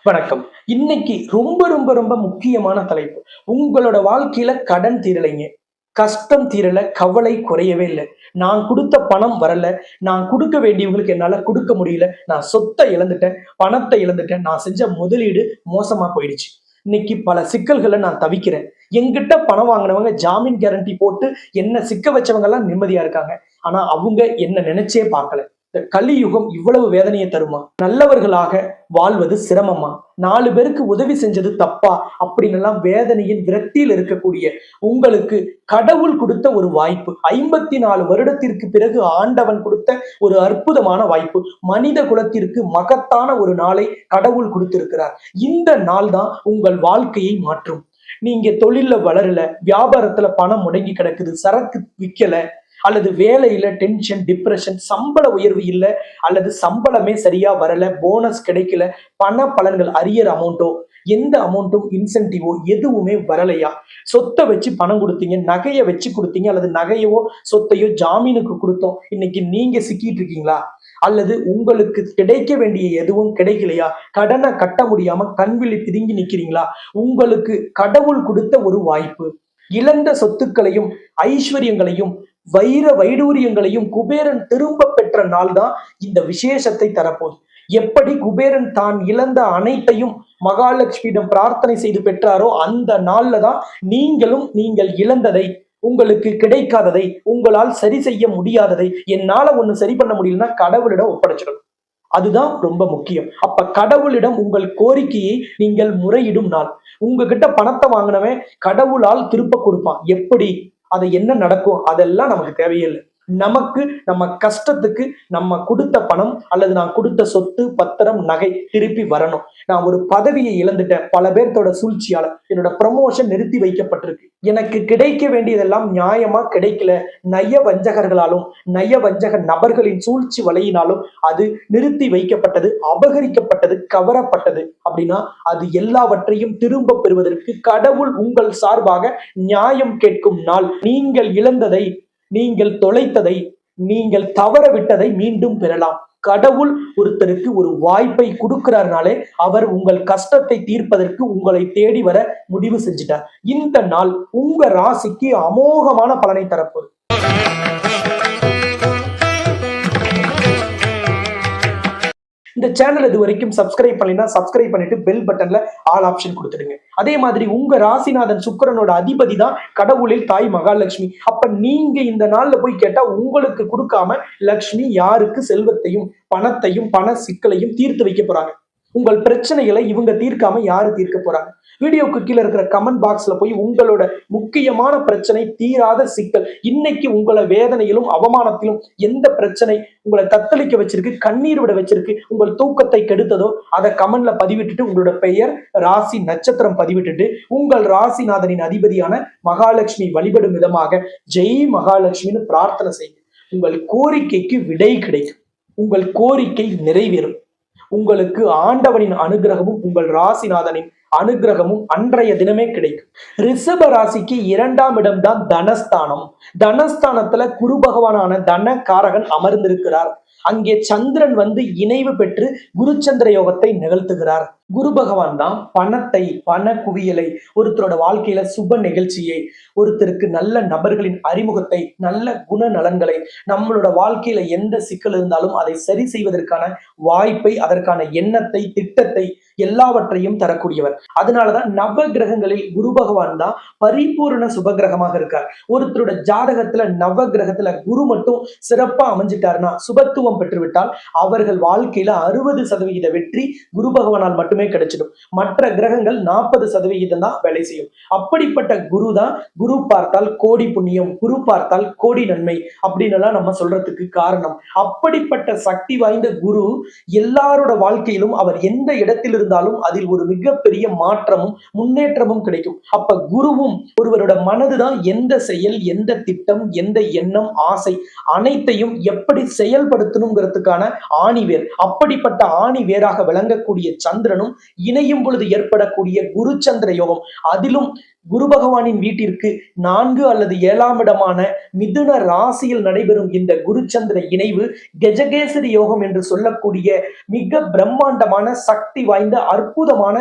வணக்கம். இன்னைக்கு ரொம்ப ரொம்ப ரொம்ப முக்கியமான தலைப்பு. உங்களோட வாழ்க்கையில கடன் தீரலைங்க. கஷ்டம் தீரல, கவலை குறையவே இல்ல. நான் குடுத்த பணம் வரல. நான் குடுக்க வேண்டியவங்களுக்கு என்னால குடுக்க முடியல. நான் சொத்த இழந்துட்டேன், பணத்த இழந்துட்டேன். நான் செஞ்ச முதலீடு மோசமா போயிடுச்சு. இன்னைக்கு பல சிக்கல்கள நான் தவிக்கிறேன். என்கிட்ட பணம் வாங்குனவங்க ஜாமீன் கேரண்டி போட்டு என்ன சிக்க வச்சவங்கலாம் நிம்மதியா இருக்காங்க. ஆனா அவங்க என்ன நெனச்சே பார்க்கல. இந்த கலியுகம் இவ்வளவு வேதனையை தருமா? நல்லவர்களாக வாழ்வது சிரமமா? 4 பேருக்கு உதவி செஞ்சது தப்பா? அப்படின்னு எல்லாம் வேதனையின் விரக்தியில் இருக்கக்கூடிய உங்களுக்கு கடவுள் கொடுத்த ஒரு வாய்ப்பு. 54 வருடத்திற்கு பிறகு ஆண்டவன் கொடுத்த ஒரு அற்புதமான வாய்ப்பு. மனித குலத்திற்கு மகத்தான ஒரு நாளை கடவுள் கொடுத்திருக்கிறார். இந்த நாள் தான் உங்கள் வாழ்க்கையை மாற்றும். நீங்க தொழில்ல வளரல, வியாபாரத்துல பணம் முடங்கி கிடக்குது, சரக்கு விக்கல, அல்லது வேலையில டென்ஷன், டிப்ரெஷன், சம்பள உயர்வு இல்ல, அல்லது சம்பளமே சரியா வரல, போனஸ் கிடைக்கல, பண பலன்கள் அரியர் அமௌண்ட்டோ, எந்த அமௌண்ட்டும் இன்சென்டிவோ எதுவுமே வரலையா? சொத்தை வச்சு பணம் கொடுத்தீங்க, நகையை வச்சு கொடுத்தீங்க, அல்லது நகையவோ சொத்தையோ ஜாமீனுக்கு கொடுத்தோம், இன்னைக்கு நீங்க சிக்கிட்டு இருக்கீங்களா? அல்லது உங்களுக்கு கிடைக்க வேண்டிய எதுவும் கிடைக்கலையா? கடனை கட்ட முடியாம கண்விழி பிதுங்கி நிக்கிறீங்களா? உங்களுக்கு கடவுள் கொடுத்த ஒரு வாய்ப்பு. இழந்த சொத்துக்களையும் ஐஸ்வர்யங்களையும் வைர வைடூரியங்களையும் குபேரன் திரும்ப பெற்ற நாள் தான் இந்த விசேஷத்தை தரப்போகுது. எப்படி குபேரன் தான் இழந்த அனைத்தையும் மகாலட்சுமியிடம் பிரார்த்தனை செய்து பெற்றாரோ அந்த நாள்ல தான் நீங்களும் நீங்கள் இழந்ததை, உங்களுக்கு கிடைக்காததை, உங்களால் சரி செய்ய முடியாததை, என்னால ஒண்ணு சரி பண்ண முடியலன்னா கடவுளிடம் ஒப்படைச்சிடணும். அதுதான் ரொம்ப முக்கியம். அப்ப கடவுளிடம் உங்கள் கோரிக்கையை நீங்கள் முறையிடும் நாள். உங்ககிட்ட பணத்தை வாங்கினவன் கடவுளால் திருப்ப கொடுப்பான். எப்படி? அது என்ன நடக்கும்? அதெல்லாம் நமக்கு தேவையே இல்லை. நமக்கு நம்ம கஷ்டத்துக்கு நம்ம கொடுத்த பணம் அல்லது நான் கொடுத்த சொத்து, பத்திரம், நகை திருப்பி வரணும். நான் ஒரு பதவியை இழந்துட்டேன், பல பேர்த்தோட சூழ்ச்சியால என்னோட ப்ரமோஷன் நிறுத்தி வைக்கப்பட்டிருக்கு, எனக்கு கிடைக்க வேண்டியதெல்லாம் நியாயமா கிடைக்கல, நய வஞ்சகர்களாலும் நய வஞ்சக நபர்களின் சூழ்ச்சி வலையினாலும் அது நிறுத்தி வைக்கப்பட்டது, அபகரிக்கப்பட்டது, கவரப்பட்டது அப்படின்னா அது எல்லாவற்றையும் திரும்ப பெறுவதற்கு கடவுள் உங்கள் சார்பாக நியாயம் கேட்கும் நாள். நீங்கள் இழந்ததை, நீங்கள் தொலைத்ததை, நீங்கள் தவற விட்டதை மீண்டும் பெறலாம். கடவுள் ஒருத்தருக்கு ஒரு வாய்ப்பை கொடுக்கிறார்னாலே அவர் உங்கள் கஷ்டத்தை தீர்ப்பதற்கு உங்களை தேடி வர முடிவு செஞ்சிட்டார். இந்த நாள் உங்க ராசிக்கு அமோகமான பலனை தரப்போகுது. இந்த சேனல் இது வரைக்கும் சப்ஸ்கிரைப் பண்ணலைன்னா சப்ஸ்கிரைப் பண்ணிட்டு பெல் பட்டன்ல ஆல் ஆப்ஷன் கொடுத்துடுங்க. அதே மாதிரி உங்க ராசிநாதன் சுக்கிரனோட அதிபதி தான் கடவுளில் தாய் மகாலட்சுமி. அப்ப நீங்க இந்த நாள்ல போய் கேட்டா உங்களுக்கு கொடுக்காம லட்சுமி யாருக்கு செல்வத்தையும் பணத்தையும் பண சிக்கலையும் தீர்த்து வைக்க போறாங்க? உங்கள் பிரச்சனைகளை இவங்க தீர்க்காம யாரு தீர்க்க போறாங்க? வீடியோக்கு கீழே இருக்கிற கமெண்ட் பாக்ஸ்ல போய் உங்களோட முக்கியமான பிரச்சனை, தீராத சிக்கல், இன்னைக்கு உங்களை வேதனையிலும் அவமானத்திலும் எந்த பிரச்சனை உங்களை தத்தளிக்க வச்சிருக்கு, கண்ணீர் விட வச்சிருக்கு, உங்கள் தூக்கத்தை கெடுத்ததோ அதை கமெண்ட்ல பதிவிட்டுட்டு உங்களோட பெயர், ராசி, நட்சத்திரம் பதிவிட்டுட்டு உங்கள் ராசிநாதனின் அதிபதியான மகாலட்சுமி வழிபடும் விதமாக ஜெய் மகாலட்சுமின்னு பிரார்த்தனை செய்யுங்க. உங்கள் கோரிக்கைக்கு விடை கிடைக்கும். உங்கள் கோரிக்கை நிறைவேறும். உங்களுக்கு ஆண்டவனின் அனுகிரகமும் உங்கள் ராசிநாதனின் அனுகிரகமும் அன்றைய தினமே கிடைக்கும். ரிஷப ராசிக்கு 2ஆம் இடம் தான் தனஸ்தானம். தனஸ்தானத்துல குரு பகவானான தன காரகன் அமர்ந்திருக்கிறார். அங்கே சந்திரன் வந்து இணைவு பெற்று குருச்சந்திர யோகத்தை நிகழ்த்துகிறார். குரு பகவான் தான் பணத்தை, பண குவியலை, ஒருத்தரோட வாழ்க்கையில சுப நிகழ்ச்சியை, ஒருத்தருக்கு நல்ல நபர்களின் அறிமுகத்தை, நல்ல குண நலன்களை, நம்மளோட வாழ்க்கையில எந்த சிக்கல் இருந்தாலும் அதை சரி செய்வதற்கான வாய்ப்பை, அதற்கான எண்ணத்தை, திட்டத்தை எல்லாவற்றையும் தரக்கூடியவர். அதனாலதான் நவ கிரகங்களில் குரு பகவான் தான் பரிபூர்ண சுபகிரகமாக இருக்கார். ஒருத்தரோட ஜாதகத்துல நவ கிரகத்துல குரு மட்டும் சிறப்பா அமைஞ்சிட்டாருன்னா, சுபத்துவம் பெற்றுவிட்டால் அவர்கள் வாழ்க்கையில 60% வெற்றி குரு பகவானால் மட்டுமே கிடைச்சிடும். மற்ற கிரகங்கள் 40% தான் வேலை செய்யும். அப்படிப்பட்ட குரு தான் குரு பார்த்தால் கோடி புண்ணியம், குரு பார்த்தால் கோடி நன்மை அப்படின்னு எல்லாம் நம்ம சொல்றதுக்கு காரணம். அப்படிப்பட்ட சக்தி வாய்ந்த குரு எல்லாரோட வாழ்க்கையிலும் அவர் எந்த இடத்தில் இருந்தாலும் அதில் ஒரு மிகப்பெரிய மாற்றமும் முன்னேற்றமும் கிடைக்கும். அப்ப குருவும் ஒருவரோட மனதுதான் எந்த செயல், எந்த திட்டம், எந்த எண்ணம், ஆசை அனைத்தையும் எப்படி செயல்படுத்தணுங்கிறதுக்கான ஆணிவேர். அப்படிப்பட்ட ஆணி வேராக விளங்கக்கூடிய சந்திரனும் சுக்கிரனும் இணையும் பொழுது ஏற்படக்கூடிய குரு சந்திர யோகம், அதிலும் குரு பகவானின் வீட்டிற்கு 4 அல்லது 7ஆம் இடமான மிதுன ராசியில் நடைபெறும் இந்த குரு சந்திர இணைவு கஜகேசரி யோகம் என்று சொல்லக்கூடிய மிக பிரம்மாண்டமான சக்தி வாய்ந்த அற்புதமான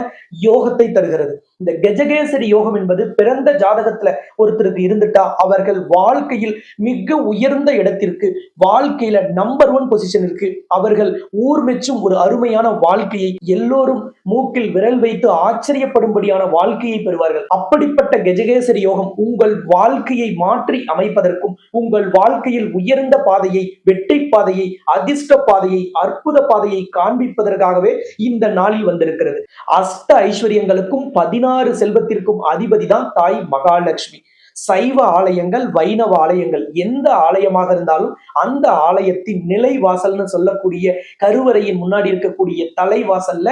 யோகத்தை தருகிறது. இந்த கஜகேசரி யோகம் என்பது பிறந்த ஜாதகத்துல ஒருத்தருக்கு இருந்துட்டா அவர்கள் வாழ்க்கையில் மிக உயர்ந்த இடத்திற்கு, வாழ்க்கையில நம்பர் 1 பொசிஷனிற்கு, அவர்கள் ஊர் மெச்சும் ஒரு அருமையான வாழ்க்கையை, எல்லோரும் மூக்கில் விரல் வைத்து ஆச்சரியப்படும்படியான வாழ்க்கையை பெறுவார்கள். அப்படிப்பட்ட கஜகேசரி யோகம் உங்கள் வாழ்க்கையை மாற்றி அமைப்பதற்கும், உங்கள் வாழ்க்கையில் உயர்ந்த பாதையை, வெற்றி பாதையை, அதிர்ஷ்ட பாதையை, அற்புத பாதையை காண்பிப்பதற்காகவே இந்த நாளில் வந்திருக்கிறது. அஷ்ட ஐஸ்வர்யங்களுக்கும் 16 செல்வத்திற்கும் அதிபதி தான் தாய் மகாலட்சுமி. சைவ ஆலயங்கள், வைணவ ஆலயங்கள், எந்த ஆலயமாக இருந்தாலும் அந்த ஆலயத்தின் நிலைவாசல்னு சொல்லக்கூடிய கருவறையின் முன்னாடி இருக்கக்கூடிய தலைவாசல்ல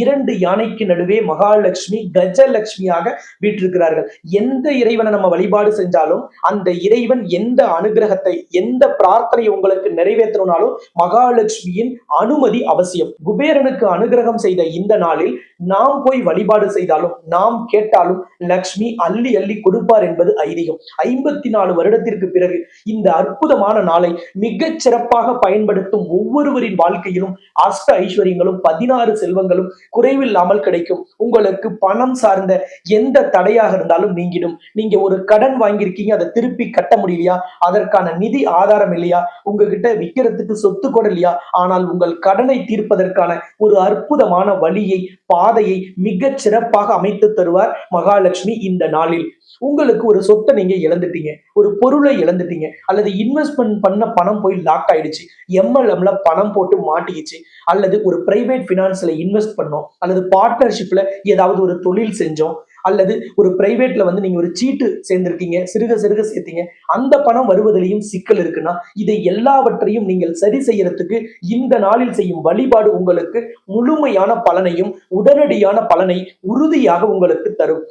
2 யானைக்கு நடுவே மகாலட்சுமி கஜலட்சுமியாக வீற்றிருக்கிறார்கள். எந்த இறைவனை நம்ம வழிபாடு செஞ்சாலும் அந்த இறைவன் எந்த அனுகிரகத்தை, எந்த பிரார்த்தனை உங்களுக்கு நிறைவேற்றணும்னாலும் மகாலட்சுமியின் அனுமதி அவசியம். குபேரனுக்கு அனுகிரகம் செய்த இந்த நாளில் நாம் போய் வழிபாடு செய்தாலும், நாம் கேட்டாலும் லட்சுமி அள்ளி அள்ளி கொடுப்பார் என்பது ஐதீகம். 54 வருடத்திற்கு பிறகு இந்த அற்புதமான நாளை மிகச் சிறப்பாக பயன்படுத்தும் ஒவ்வொருவரின் வாழ்க்கையிலும் அஷ்ட ஐஸ்வர்யங்களும் 16 செல்வங்களும் குறைவில்லாமல் கிடைக்கும். உங்களுக்கு பணம் சார்ந்த எந்த தடையாக இருந்தாலும் நீங்கிடும். நீங்க ஒரு கடன் வாங்கியிருக்கீங்க, அதை திருப்பி கட்ட முடியலையா, அதற்கான நிதி ஆதாரம் இல்லையா, உங்ககிட்ட விற்கிறதுக்கு சொத்து கூட இல்லையா, ஆனால் உங்கள் கடனை தீர்ப்பதற்கான ஒரு அற்புதமான வழியை, பாதையை மிகச் சிறப்பாக அமைத்து தருவார் மகாலட்சுமி இந்த நாளில். உங்களுக்கு ஒரு சொத்தை நீங்க இழந்துட்டீங்க, ஒரு பொருளை இழந்துட்டீங்க, அல்லது இன்வெஸ்ட்மெண்ட் பண்ண பணம் போய் லாக் ஆயிடுச்சு, எம்எல்எம்ல பணம் போட்டு மாட்டிக்கிச்சு, அல்லது ஒரு பிரைவேட் பினான்ஸ்ல இன்வெஸ்ட் பண்ணோம், அல்லது பார்ட்னர்ஷிப்ல ஏதாவது ஒரு தொழில் செஞ்சோம், அல்லது ஒரு பிரைவேட்ல நீங்க ஒரு சீட்டு சேர்ந்திருக்கீங்க, சிறுக சிறுக சேர்த்தீங்க, அந்த பணம் வருவதிலையும் சிக்கல் இருக்குன்னா இதை எல்லாவற்றையும் நீங்கள் சரி செய்யறதுக்கு இந்த நாளில் செய்யும் வழிபாடு உங்களுக்கு முழுமையான பலனையும் உடனடியான பலனை உறுதியாக உங்களுக்கு தரும்.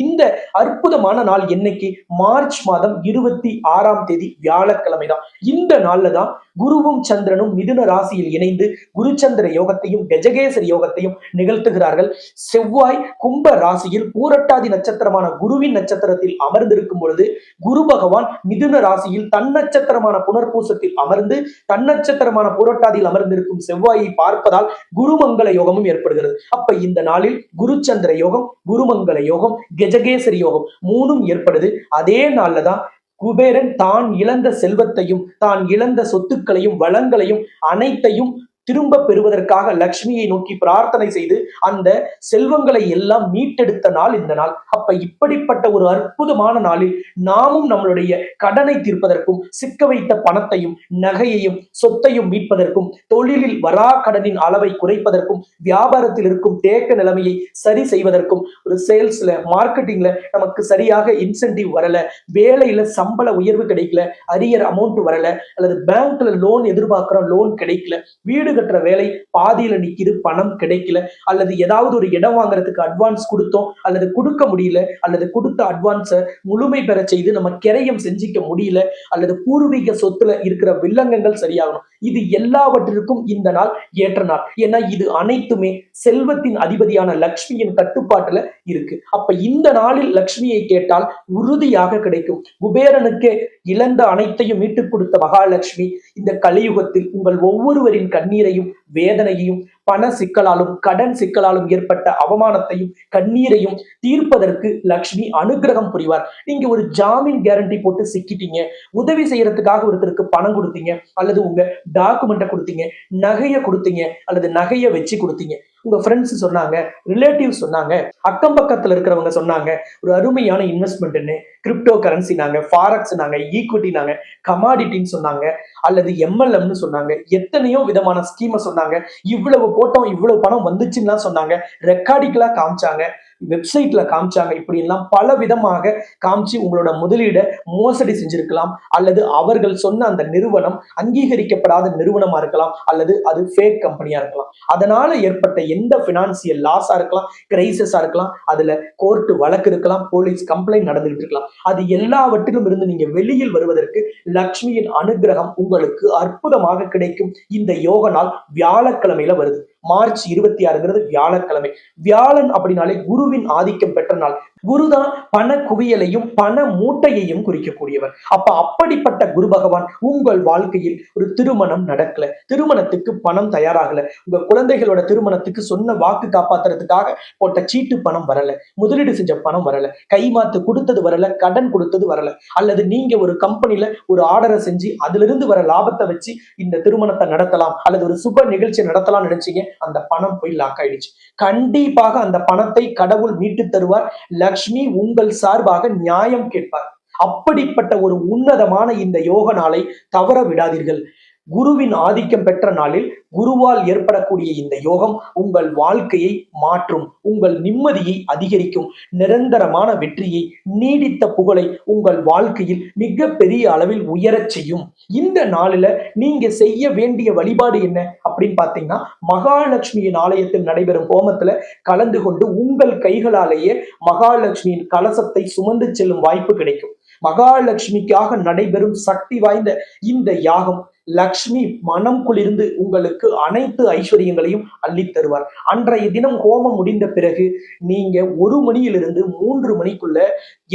இந்த அற்புதமான நாள் என்னைக்கு? மார்ச் மாதம் 26ஆம் தேதி வியாழக்கிழமை தான். இந்த நாள்ல தான் குருவும் சந்திரனும் மிதுன ராசியில் இணைந்து குருச்சந்திர யோகத்தையும் கஜகேசரி யோகத்தையும் நிகழ்த்துகிறார்கள். செவ்வாய் கும்ப ராசியில் பூரட்டாதி நட்சத்திரமான குருவின் நட்சத்திரத்தில் அமர்ந்திருக்கும் பொழுது குரு பகவான் மிதுன ராசியில் தன் நட்சத்திரமான புனர்பூசத்தில் அமர்ந்து தன் நட்சத்திரமான பூரட்டாதியில் அமர்ந்திருக்கும் செவ்வாயை பார்ப்பதால் குருமங்கள யோகமும் ஏற்படுகிறது. அப்ப இந்த நாளில் குருச்சந்திர யோகம், குருமங்கள யோகம், கஜகேசரி யோகம் 3ம் ஏற்படுது. அதே நாள்ல தான் குபேரன் தான் இழந்த செல்வத்தையும், தான் இழந்த சொத்துக்களையும், வளங்களையும் அனைத்தையும் திரும்ப பெறுவதற்காக லட்சுமியை நோக்கி பிரார்த்தனை செய்து அந்த செல்வங்களை எல்லாம் மீட்டெடுத்த நாள் இந்த நாள். அப்ப இப்படிப்பட்ட ஒரு அற்புதமான நாளில் நாமும் நம்மளுடைய கடனை தீர்ப்பதற்கும், சிக்க வைத்த பணத்தையும், நகையையும், சொத்தையும் மீட்பதற்கும், தொழிலில் வரா கடனின் அளவை குறைப்பதற்கும், வியாபாரத்தில் இருக்கும் தேக்க நிலைமையை சரி செய்வதற்கும், ஒரு சேல்ஸ்ல, மார்க்கெட்டிங்ல நமக்கு சரியாக இன்சென்டிவ் வரல, வேலையில சம்பள உயர்வு கிடைக்கல, அரியர் அமௌண்ட் வரல, அல்லது பேங்க்ல லோன் எதிர்பார்க்கிறோம், லோன் கிடைக்கல, வீடு கட்டுற வேலை பாதியில நிக்குது, பணம் கிடைக்கல, அல்லது ஏதாவது ஒரு இடம் வாங்குறதுக்கு அட்வான்ஸ் கொடுத்தோம், அல்லது கொடுக்க முடியல, அல்லது கொடுத்த அட்வான்ஸை முழுமை பெற செய்து நம்ம கிரயம் செஞ்சிக்க முடியல, அல்லது பூர்வீக சொத்துல இருக்கிற வில்லங்கங்கள் சரியாகணும். இது எல்லாவற்றிற்கும் இந்த நாள் ஏற்ற நாள். ஏன்னா இது அனைத்துமே செல்வத்தின் அதிபதியான லட்சுமியின் கட்டுப்பாட்டுல இருக்கு. அப்ப இந்த நாளில் லட்சுமியை கேட்டால் உறுதியாக கிடைக்கும். குபேரனுக்கு இழந்த அனைத்தையும் மீட்டுக் கொடுத்த மகாலட்சுமி இந்த கலியுகத்தில் உங்கள் ஒவ்வொருவரின் கண்ணீரையும், வேதனையையும், பண சிக்கலாலும், கடன் சிக்கலாலும் ஏற்பட்ட அவமானத்தையும், கண்ணீரையும் தீர்ப்பதற்கு லட்சுமி அனுகிரகம் புரிவார். நீங்க ஒரு ஜாமீன் கேரண்டி போட்டு சிக்கிட்டீங்க, உதவி செய்யறதுக்காக ஒருத்தருக்கு பணம் கொடுத்தீங்க, அல்லது உங்க டாக்குமெண்ட்டை கொடுத்தீங்க, நகையை கொடுத்தீங்க, அல்லது நகையை வச்சு கொடுத்தீங்க, உங்க ஃப்ரெண்ட்ஸ் சொன்னாங்க, ரிலேட்டிவ்ஸ் சொன்னாங்க, அக்கம் பக்கத்துல இருக்கிறவங்க சொன்னாங்க ஒரு அருமையான இன்வெஸ்ட்மெண்ட்னு, கிரிப்டோ கரன்சி நாங்க, ஃபாரெக்ஸ் நாங்க, ஈக்விட்டி நாங்க, கமாடிட்டின்னு சொன்னாங்க, அல்லது எம்எல்எம்னு சொன்னாங்க, எத்தனையோ விதமான ஸ்கீமை சொன்னாங்க, இவ்வளவு போட்டோம், இவ்வளவு பணம் வந்துச்சுன்னா சொன்னாங்க, ரெக்கார்டிக்கலா காமிச்சாங்க, வெப்சைட்ல காமிச்சாங்க, இப்படி எல்லாம் பல விதமாக காமிச்சு உங்களோட முதலீட மோசடி செஞ்சிருக்கலாம், அல்லது அவர்கள் சொன்ன அந்த நிறுவனம் அங்கீகரிக்கப்படாத நிறுவனமா இருக்கலாம், அல்லது அது ஃபேக் கம்பெனியா இருக்கலாம். அதனால ஏற்பட்ட எந்த பினான்சியல் லாஸா இருக்கலாம், கிரைசிஸா இருக்கலாம், அதுல கோர்ட்டு வழக்கு இருக்கலாம், போலீஸ் கம்ப்ளைண்ட் நடந்துகிட்டு இருக்கலாம். அது எல்லாவற்றிலும் இருந்து நீங்க வெளியில் வருவதற்கு லட்சுமியின் அனுகிரகம் உங்களுக்கு அற்புதமாக கிடைக்கும். இந்த யோக நாள் வியாழக்கிழமையில வருது. மார்ச் 26ங்கிறது வியாழக்கிழமை. வியாழன் அப்படின்னாலே குருவின் ஆதிக்கம் பெற்ற நாள். குருதான் பண குவியலையும் பண மூட்டையையும் குறிக்கக்கூடியவர். அப்படிப்பட்ட குரு பகவான் உங்கள் வாழ்க்கையில் ஒரு திருமணம் நடக்கல, திருமணத்துக்கு பணம் தயாராகல, உங்க குழந்தைகளோட திருமணத்துக்கு சொன்ன வாக்கு காப்பாத்துறதுக்காக போட்ட சீட்டு பணம் வரல, முதலீடு செஞ்ச பணம் வரல, கைமாத்து கொடுத்தது வரல, கடன் கொடுத்தது வரல, அல்லது நீங்க ஒரு கம்பெனில ஒரு ஆர்டரை செஞ்சு அதுல இருந்து வர லாபத்தை வச்சு இந்த திருமணத்தை நடத்தலாம் அல்லது ஒரு சுப நிகழ்ச்சி நடத்தலாம் நினைச்சீங்க, அந்த பணம் போய் லாக் ஆயிடுச்சு. கண்டிப்பாக அந்த பணத்தை கடவுள் மீட்டு தருவார். லக்ஷ்மி உங்கள் சார்பாக நியாயம் கேட்பார். அப்படிப்பட்ட ஒரு உன்னதமான இந்த யோக நாளை தவற விடாதீர்கள். குருவின் ஆதிக்கம் பெற்ற நாளில் குருவால் ஏற்படக்கூடிய இந்த யோகம் உங்கள் வாழ்க்கையை மாற்றும், உங்கள் நிம்மதியை அதிகரிக்கும், நிரந்தரமான வெற்றியை, நீடித்த புகழை உங்கள் வாழ்க்கையில் மிக பெரிய அளவில் உயரச் செய்யும். இந்த நாளில நீங்க செய்ய வேண்டிய வழிபாடு என்ன அப்படின்னு பாத்தீங்கன்னா, மகாலட்சுமியின் ஆலயத்தில் நடைபெறும் ஹோமத்துல கலந்து கொண்டு உங்கள் கைகளாலேயே மகாலட்சுமியின் கலசத்தை சுமந்து செல்லும் வாய்ப்பு கிடைக்கும். மகாலட்சுமிக்காக நடைபெறும் சக்தி வாய்ந்த இந்த யாகம் லக்ஷ்மி மனம் குளிர்ந்து உங்களுக்கு அனைத்து ஐஸ்வர்யங்களையும் அள்ளி தருவார். அன்றைய தினம் ஹோமம் முடிந்த பிறகு நீங்க 1 மணியிலிருந்து 3 மணிக்குள்ள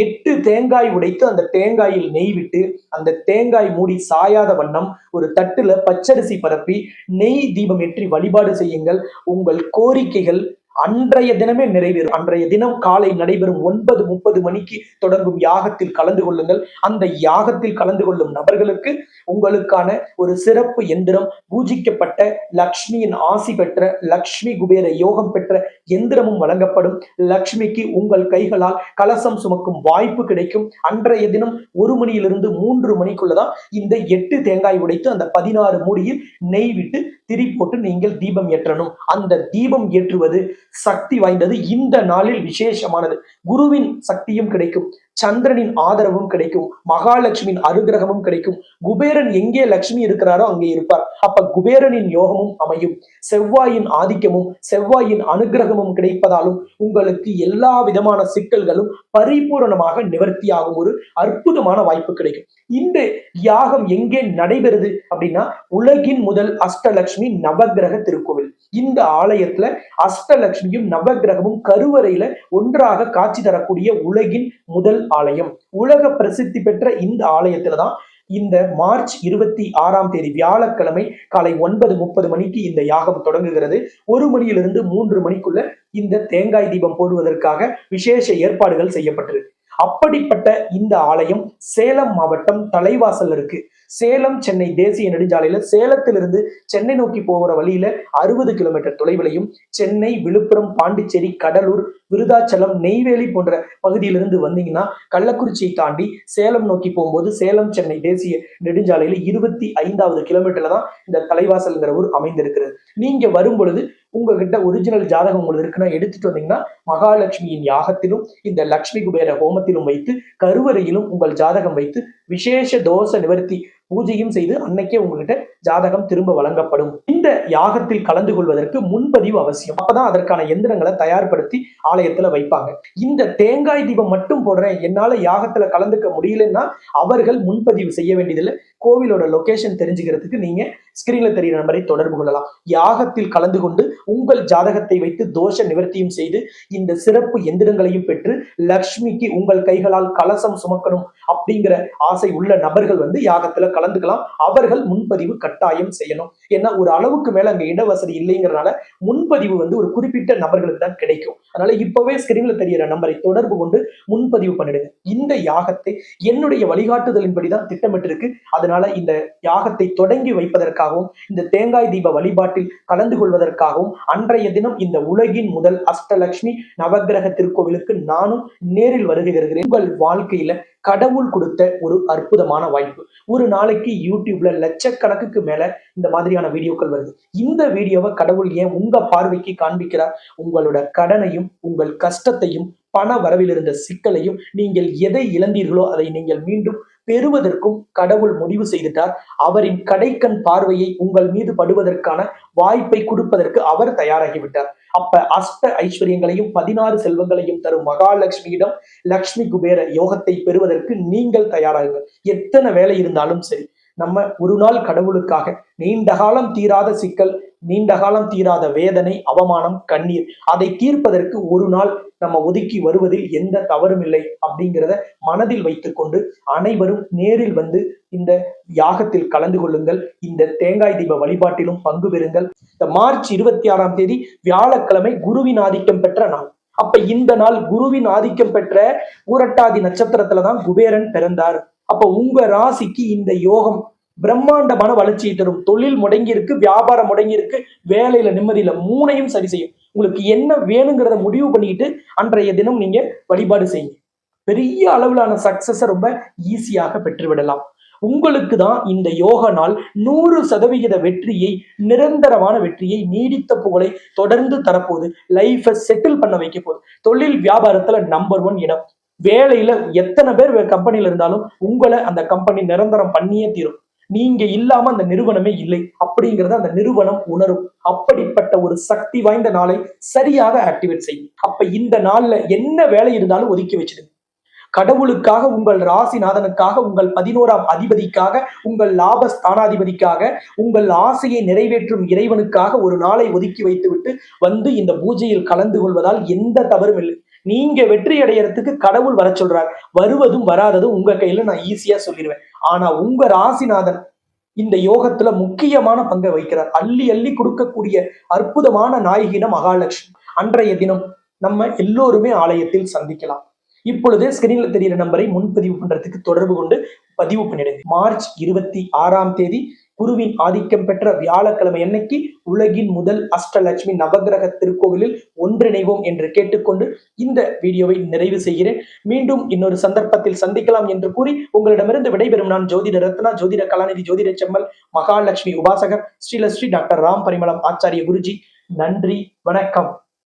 8 தேங்காய் உடைத்து அந்த தேங்காயில் நெய் விட்டு அந்த தேங்காய் மூடி சாயாத வண்ணம் ஒரு தட்டுல பச்சரிசி பரப்பி நெய் தீபம் ஏற்றி வழிபாடு செய்யுங்கள். உங்கள் கோரிக்கைகள் அன்றைய தினமே நிறைவேறும். அன்றைய தினம் காலை நடைபெறும் 9:30 மணிக்கு தொடங்கும் யாகத்தில் கலந்து கொள்ளுங்கள். அந்த யாகத்தில் கலந்து கொள்ளும் நபர்களுக்கு உங்களுக்கான ஒரு சிறப்பு எந்திரம், பூஜிக்கப்பட்ட லக்ஷ்மியின் ஆசி பெற்ற லக்ஷ்மி குபேர யோகம் பெற்ற எந்திரமும் வழங்கப்படும். லக்ஷ்மிக்கு உங்கள் கைகளால் கலசம் சுமக்கும் வாய்ப்பு கிடைக்கும். அன்றைய தினம் 1 மணியிலிருந்து 3 மணிக்குள்ளதான் இந்த 8 தேங்காய் உடைத்து அந்த 16 மூடியில் நெய் விட்டு திரி போட்டு நீங்கள் தீபம் ஏற்றணும். அந்த தீபம் ஏற்றுவது சக்தி வாய்ந்தது. இந்த நாளில் விசேஷமானது. குருவின் சக்தியும் கிடைக்கும், சந்திரனின் ஆதரவும் கிடைக்கும், மகாலட்சுமியின் அனுகிரகமும் கிடைக்கும். குபேரன் எங்கே லட்சுமி இருக்கிறாரோ அங்கே இருப்பார். அப்ப குபேரனின் யோகமும் அமையும். செவ்வாயின் ஆதிக்கமும் செவ்வாயின் அனுகிரகமும் கிடைப்பதாலும் உங்களுக்கு எல்லா விதமான சிக்கல்களும் பரிபூரணமாக நிவர்த்தியாகும் ஒரு அற்புதமான வாய்ப்பு கிடைக்கும். இந்த யாகம் எங்கே நடைபெறுது அப்படின்னா, உலகின் முதல் அஷ்டலட்சுமி நவகிரக திருக்கோவில். இந்த ஆலயத்துல அஷ்டலட்சுமியும் நவகிரகமும் கருவறையில ஒன்றாக காட்சி தரக்கூடிய உலகின் முதல் ஆலயம். உலக பிரசித்தி பெற்ற இந்த ஆலயத்துலதான் இந்த மார்ச் 26ஆம் தேதி வியாழக்கிழமை காலை 9:30 மணிக்கு இந்த யாகம் தொடங்குகிறது. 1 மணியிலிருந்து 3 மணிக்குள்ள இந்த தேங்காய் தீபம் போடுவதற்காக விசேஷ ஏற்பாடுகள் செய்யப்பட்டிருக்கு. அப்படிப்பட்ட இந்த ஆலயம் சேலம் மாவட்டம் தலைவாசல் இருக்கு. சேலம் சென்னை தேசிய நெடுஞ்சாலையில சேலத்திலிருந்து சென்னை நோக்கி போகிற வழியில 60 கிலோமீட்டர் தொலைவிலையும், சென்னை, விழுப்புரம், பாண்டிச்சேரி, கடலூர், விருதாச்சலம், நெய்வேலி போன்ற பகுதியிலிருந்து வந்தீங்கன்னா கள்ளக்குறிச்சியை தாண்டி சேலம் நோக்கி போகும்போது சேலம் சென்னை தேசிய நெடுஞ்சாலையில 25வது கிலோமீட்டர்ல தான் இந்த தலைவாசல்ங்கிற ஊர் அமைந்திருக்கிறது. நீங்க வரும் பொழுது உங்ககிட்ட ஒரிஜினல் ஜாதகம் உங்களுக்கு இருக்குன்னா எடுத்துட்டு வந்தீங்கன்னா மகாலட்சுமியின் யாகத்திலும் இந்த லக்ஷ்மி குபேர ஹோமத்திலும் வைத்து கருவறையிலும் உங்கள் ஜாதகம் வைத்து விசேஷ தோஷ நிவர்த்தி பூஜையும் செய்து அன்னைக்கே உங்ககிட்ட ஜாதகம் திரும்ப வழங்கப்படும். இந்த யாகத்தில் கலந்து கொள்வதற்கு முன்பதிவு அவசியம். அப்பதான் அதற்கான எந்திரங்களை தயார்படுத்தி ஆலயத்துல வைப்பாங்க. இந்த தேங்காய் தீபம் மட்டும் போடுறேன், என்னால யாகத்துல கலந்துக்க முடியலன்னா அவர்கள் முன்பதிவு செய்ய வேண்டியதில்லை. கோவிலோட லொகேஷன் தெரிஞ்சுக்கிறதுக்கு நீங்க ஸ்கிரீன்ல தெரிகிற நம்பரை தொடர்பு கொள்ளலாம். யாகத்தில் கலந்து கொண்டு உங்கள் ஜாதகத்தை வைத்து தோஷ நிவர்த்தியும் செய்து இந்த சிறப்பு எந்திரங்களையும் பெற்று லக்ஷ்மிக்கு உங்கள் கைகளால் கலசம் சுமக்கணும் அப்படிங்கிற ஆசை உள்ள நபர்கள் யாகத்துல கலந்துக்கலாம். அவர்கள் முன்பதிவு கட்டாயம் செய்யணும். ஏன்னா ஒரு அளவுக்கு மேல அங்க இடவசதி இல்லைங்கிறதுனால முன்பதிவு ஒரு குறிப்பிட்ட நபர்களுக்கு தான் கிடைக்கும். அதனால இப்பவே ஸ்கிரீன்ல தெரிகிற நம்பரை தொடர்பு கொண்டு முன்பதிவு பண்ணிடுங்க. இந்த யாகத்தை என்னுடைய வழிகாட்டுதலின்படிதான் திட்டமிட்டிருக்கு. அதனால இந்த யாகத்தை தொடங்கி வைப்பதற்காகவும் இந்த தேங்காய் தீப வழிபாட்டில் கலந்து கொள்வதற்காகவும் அன்றைய தினம் இந்த உலகின் முதல் அஷ்டலட்சுமி நவகிரக திருக்கோவிலுக்கு நானும் நேரில் வருகை தருகிறேன். உங்கள் வாழ்க்கையில கடவுள் கொடுத்த ஒரு அற்புதமான வாய்ப்பு. ஒரு நாளைக்கு யூடியூப்ல லட்சக்கணக்குக்கு மேல இந்த மாதிரியான வீடியோக்கள் வருது. இந்த வீடியோவை கடவுள் ஏன் உங்க பார்வைக்கு காண்பிக்கிறார்? உங்களோட கடனையும் உங்கள் கஷ்டத்தையும் பண வரவில் இருந்த சிக்கலையும் நீங்கள் எதை இழந்தீர்களோ அதை நீங்கள் மீண்டும் பெறுவதற்கும் கடவுள் முடிவு செய்துட்டார். அவரின் கடைக்கண் பார்வையை உங்கள் மீது படுவதற்கான வாய்ப்பை கொடுப்பதற்கு அவர் தயாராகிவிட்டார். அப்ப அஷ்ட ஐஸ்வர்யங்களையும் 16 செல்வங்களையும் தரும் மகாலட்சுமியிடம் லக்ஷ்மி குபேர யோகத்தை பெறுவதற்கு நீங்கள் தயாராகுங்கள். எத்தனை வேலை இருந்தாலும் சரி, நம்ம ஒரு நாள் கடவுளுக்காக நீண்ட காலம் தீராத சிக்கல், நீண்ட காலம் தீராத வேதனை, அவமானம், கண்ணீர், அதை தீர்ப்பதற்கு ஒரு நாள் நம்ம ஒதுக்கி வருவதில் எந்த தவறும் இல்லை அப்படிங்கிறத மனதில் வைத்துக்கொண்டு அனைவரும் நேரில் வந்து இந்த யாகத்தில் கலந்து கொள்ளுங்கள். இந்த தேங்காய் தீப வழிபாட்டிலும் பங்கு பெறுங்கள். இந்த மார்ச் 26ஆம் தேதி வியாழக்கிழமை குருவின் ஆதிக்கம் பெற்ற நாள். அப்ப இந்த நாள் குருவின் ஆதிக்கம் பெற்ற பூரட்டாதி நட்சத்திரத்துலதான் குபேரன் பிறந்தார். அப்ப உங்க ராசிக்கு இந்த யோகம் பிரம்மாண்டமான வளர்ச்சியை தரும். தொழில் முடங்கி இருக்கு, வியாபாரம் முடங்கி இருக்கு, வேலையில நிம்மதியில, மூணையும் சரி செய்யும். உங்களுக்கு என்ன வேணுங்கிறத முடிவு பண்ணிக்கிட்டு அன்றைய தினம் நீங்க வழிபாடு செய்யுங்க. பெரிய அளவிலான சக்சஸ ரொம்ப ஈஸியாக பெற்றுவிடலாம். உங்களுக்கு தான் இந்த யோக நாள் 100% வெற்றியை, நிரந்தரமான வெற்றியை, நீடித்த புகழை தொடர்ந்து தரப்போகுது. லைஃபை செட்டில் பண்ண வைக்க போகுது. தொழில் வியாபாரத்துல நம்பர் 1 இடம். வேலையில எத்தனை பேர் கம்பெனில இருந்தாலும் உங்களை அந்த கம்பெனி நிரந்தரம் பண்ணியே தீரும். நீங்க இல்லாம அந்த நிறுவனமே இல்லை அப்படிங்கறத அந்த நிறுவனம் உணரும். அப்படிப்பட்ட ஒரு சக்தி வாய்ந்த நாளை சரியாக ஆக்டிவேட் செய்யும். அப்ப இந்த நாள்ல என்ன வேலை இருந்தாலும் ஒதுக்கி வச்சிடுங்க. கடவுளுக்காக, உங்கள் ராசிநாதனுக்காக, உங்கள் 11ஆம் அதிபதிக்காக, உங்கள் லாபஸ்தானாதிபதிக்காக, உங்கள் ஆசையை நிறைவேற்றும் இறைவனுக்காக ஒரு நாளை ஒதுக்கி வைத்துவிட்டு வந்து இந்த பூஜையில் கலந்து கொள்வதால் எந்த தவறும் இல்லை. நீங்க வெற்றி அடையறதுக்கு கடவுள் வர சொல்றார். வருவதும் வராததும் உங்க கையில நான் ஈஸியா சொல்லிடுவேன். ஆனா உங்க ராசிநாதன் இந்த யோகத்துல முக்கியமான பங்கை வைக்கிறார். அள்ளி அள்ளி கொடுக்கக்கூடிய அற்புதமான நாயகின மகாலட்சுமி. அன்றைய தினம் நம்ம எல்லோருமே ஆலயத்தில் சந்திக்கலாம். இப்பொழுது ஸ்கிரீன்ல தெரிகிற நம்பரை முன்பதிவு பண்றதுக்கு தொடர்பு கொண்டு பதிவு பண்ணிடுங்க. மார்ச் 26ஆம் தேதி குருவின் ஆதிக்கம் பெற்ற வியாழக்கிழமை அன்னைக்கு உலகின் முதல் அஷ்டலட்சுமி நவகிரக திருக்கோவிலில் ஒன்றிணைவோம் என்று கேட்டுக்கொண்டு இந்த வீடியோவை நிறைவு செய்கிறேன். மீண்டும் இன்னொரு சந்தர்ப்பத்தில் சந்திக்கலாம் என்று கூறி உங்களிடமிருந்து விடைபெறும் நான் ஜோதிட ரத்னா, ஜோதிட கலாநிதி, ஜோதிட செம்மல், மகாலட்சுமி உபாசகர், ஸ்ரீலஸ்ரீ டாக்டர் ராம் பரிமளம் ஆச்சாரிய குருஜி. நன்றி, வணக்கம்.